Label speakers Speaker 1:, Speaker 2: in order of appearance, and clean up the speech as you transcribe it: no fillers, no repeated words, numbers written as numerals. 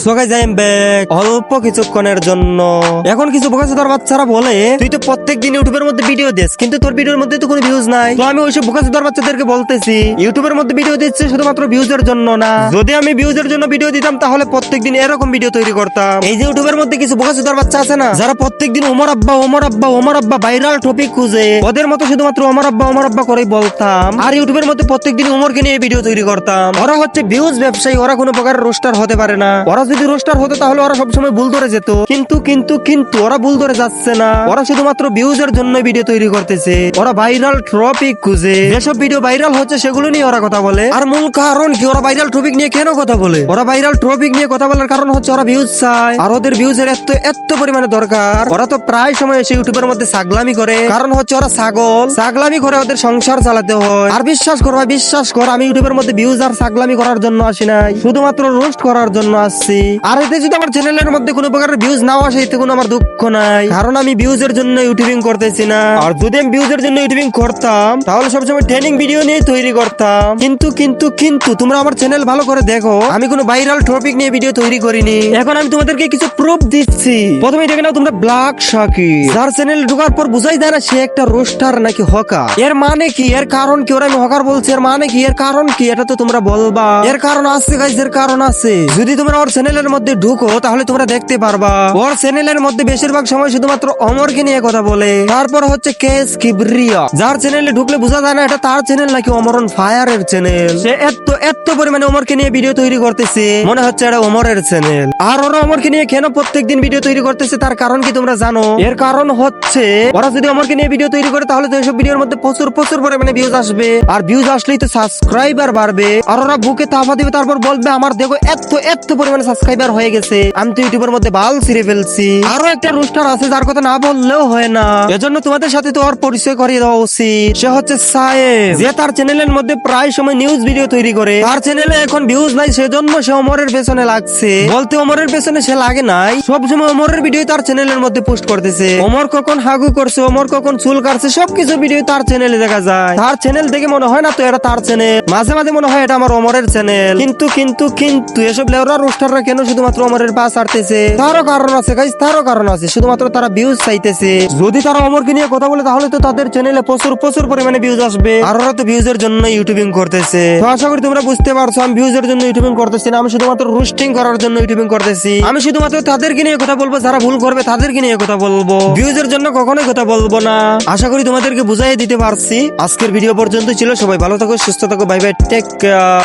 Speaker 1: So guys I am back অল্প কিছুক্ষণের জন্য। এখন কিছু বোকাচোদার বাচ্চারা বলে তুই তো প্রত্যেকদিন ইউটিউবের মধ্যে ভিডিও দিস, কিন্তু তোর ভিডিওর মধ্যে তো কোনো ভিউজ নাই। তো আমি ওইসব বোকাচোদার বাচ্চাদেরকে বলতেছি, ইউটিউবের মধ্যে ভিডিও দিচ্ছে শুধুমাত্র ভিউজের জন্য না। যদি আমি ভিউজের জন্য ভিডিও দিতাম তাহলে প্রত্যেকদিন এরকম ভিডিও তৈরি করতাম। এই যে ইউটিউবের মধ্যে কিছু বোকাচোদার বাচ্চা আছে না, যারা প্রত্যেকদিন ওমর আব্বা ওমর আব্বা ওমর আব্বা ভাইরাল টপিক খুঁজে, ওদের মতো শুধুমাত্র ওমর আব্বা করেই বলতাম, আর ইউটিউবের মধ্যে প্রত্যেকদিন ওমরকে নিয়ে ভিডিও তৈরি করতাম। ওরা হচ্ছে ভিউজ ব্যবসায়ী, ওরা কোনো প্রকার রোস্টার হতে পারে না। ওরা যদি রোস্টার হতো তাহলে ওরা সবসময় ভুল ধরে যেত, কিন্তু ওরা ভুল ধরে যাচ্ছে না। ওরা শুধুমাত্র ভিউজের জন্য ভিডিও তৈরি করতেছে। ওরা ভাইরাল টপিক খুঁজে, যেসব ভিডিও ভাইরাল হচ্ছে সেগুলো নিয়ে ওরা কথা বলে। আর মূল কারণ কি, ওরা ভাইরাল টপিক নিয়ে কেন কথা বলে? ওরা ভাইরাল টপিক নিয়ে কথা বলার কারণ হচ্ছে ওরা ভিউজ চায়, আর ওদের ভিউজের এত পরিমাণে দরকার। ওরা তো প্রায় সময় এসে ইউটিউবের মধ্যে ছাগলামি করে, কারণ হচ্ছে ওরা ছাগলামি করে ওদের সংসার চালাতে হয়। আর বিশ্বাস কর আমি ইউটিউবের মধ্যে ভিউজ আর ছাগলামি করার জন্য আসি নাই, শুধুমাত্র রোস্ট করার জন্য আসছি। আর এতে যদি আমার চ্যানেলের মধ্যে কোনো প্রকারের ভিউজ নাও আসে এতে কোনো আমার দুঃখ নাই, কারণ আমি ভিউজের জন্য ইউটিউবিং করতেছি না। আর যদি আমি ভিউজের জন্য ইউটিউবিং করতাম তাহলে সবসময় ট্রেনিং ভিডিও নিয়ে তৈরি করতাম। কিন্তু তোমরা আমার চ্যানেল ভালো করে দেখো, আমি কোনো ভাইরাল টপিক নিয়ে ভিডিও তৈরি করিনি। এখন আমি তোমাদেরকে কিছু প্রুফ দিচ্ছি। প্রথমে দেখে নাও তোমরা ব্ল্যাক শাকি, যার চ্যানেল ঢোকার পর বুঝাই যায় না সে একটা রোস্টার নাকি হকার। এর মানে কি, এর কারণ কি? ওরা আমি হকার বলছি, এর মানে কি, এর কারণ কি? এটা তো তোমরা বলবা। এর কারণ আছে গাইস, এর কারণ আছে। যদি তোমরা ওর চ্যানেলের মধ্যে ঢুকো তাহলে তোমরা দেখতে পারবা ওর চ্যানেলের মধ্যে বেশিরভাগ সময় শুধুমাত্র অমরকে নিয়ে কথা বলে। তারপর হচ্ছে কেস কিবরিয়া, যার চ্যানেলে ঢুকলে বোঝা যায় না এটা তার চ্যানেল নাকি অমরন ফায়ারের চ্যানেল। সে এত পরিমাণে অমরকে নিয়ে ভিডিও তৈরি করতেছে, মনে হচ্ছে এটা অমরের চ্যানেল। আর ওরা অমরকে নিয়ে কেন প্রত্যেকদিন ভিডিও তৈরি করতেছে তার কারণ কি তোমরা জানো? এর কারণ হচ্ছে ওরা যদি অমরকে নিয়ে ভিডিও তৈরি করে তাহলে তো এইসব ভিডিওর মধ্যে প্রচুর পরিমাণে ভিউজ আসবে, আর ভিউজ আসলেই তো সাবস্ক্রাইবার বাড়বে। আর ওরা বুকে তাফা দিবে, তারপর বলবে আমার দেখো এত পরিমাণে সাবস্ক্রাইবার হয়ে গেছে, আমি তো ইউটিউবের মধ্যে বাল ছিঁড়ে ফেলছি। আরো একটা রোস্টার আছে যার কথা না বললেও হয় না, এজন্য তোমাদের সাথে তো ওর পরিচয় করিয়ে দেওয়া উচিত। সে হচ্ছে সায়েব, যে তার চ্যানেলের মধ্যে প্রায় সময় নিউজ ভিডিও তৈরি করে। তার চ্যানেলে এখন ভিউজ নাই, সেজন্য সে অমরের পেছনে লাগছে। বলতে অমরের পেছনে সে লাগে নাই, সবসময় অমরের ভিডিও তার চ্যানেলের মধ্যে পোস্ট করতেছে। অমর কখন হাগু করছে, অমর কখন চুল কাটছে, সবকিছু ভিডিও তার চ্যানেলে দেখা যায়। তার চ্যানেল দেখে মনে হয় না তো এটা তার চ্যানেল, মাঝে মাঝে মনে হয় এটা আমার অমরের চ্যানেল। কিন্তু এসব লেওরা রোস্টাররা কেন শুধুমাত্র অমরের পা ছাড়তেছে? তারও কারণ আছে গাইস, তারও কারণ আছে। শুধুমাত্র তারা ভিউজ চাইতেছে। যদি তারা অমরকে নিয়ে কথা বলে তাহলে তো তাদের চ্যানেলে প্রচুর পরিমাণে ভিউজ আসবে, আর ওরা তো ভিউজের জন্য ইউটিউবিং করতেছে। তো আশা করি তোমরা বুঝতে পারছো আমি ভিউজের জন্য ইউটিউবিং করতেছি না, আমি শুধুমাত্র রোস্টিং করার জন্য ইউটিউবিং করতেছি। আমি শুধুমাত্র তাদেরকে নিয়ে কথা বলবো যারা ভুল করবে, তাদেরকে নিয়ে কথা বলবো, ভিউজের জন্য কখনোই কথা বলবো না। আশা করি তোমাদেরকে বুঝাই দিতে পারছি। আজকের ভিডিও পর্যন্ত ছিল, সবাই ভালো থাকো, সুস্থ থাকো, বাই বাই, টেক কেয়ার।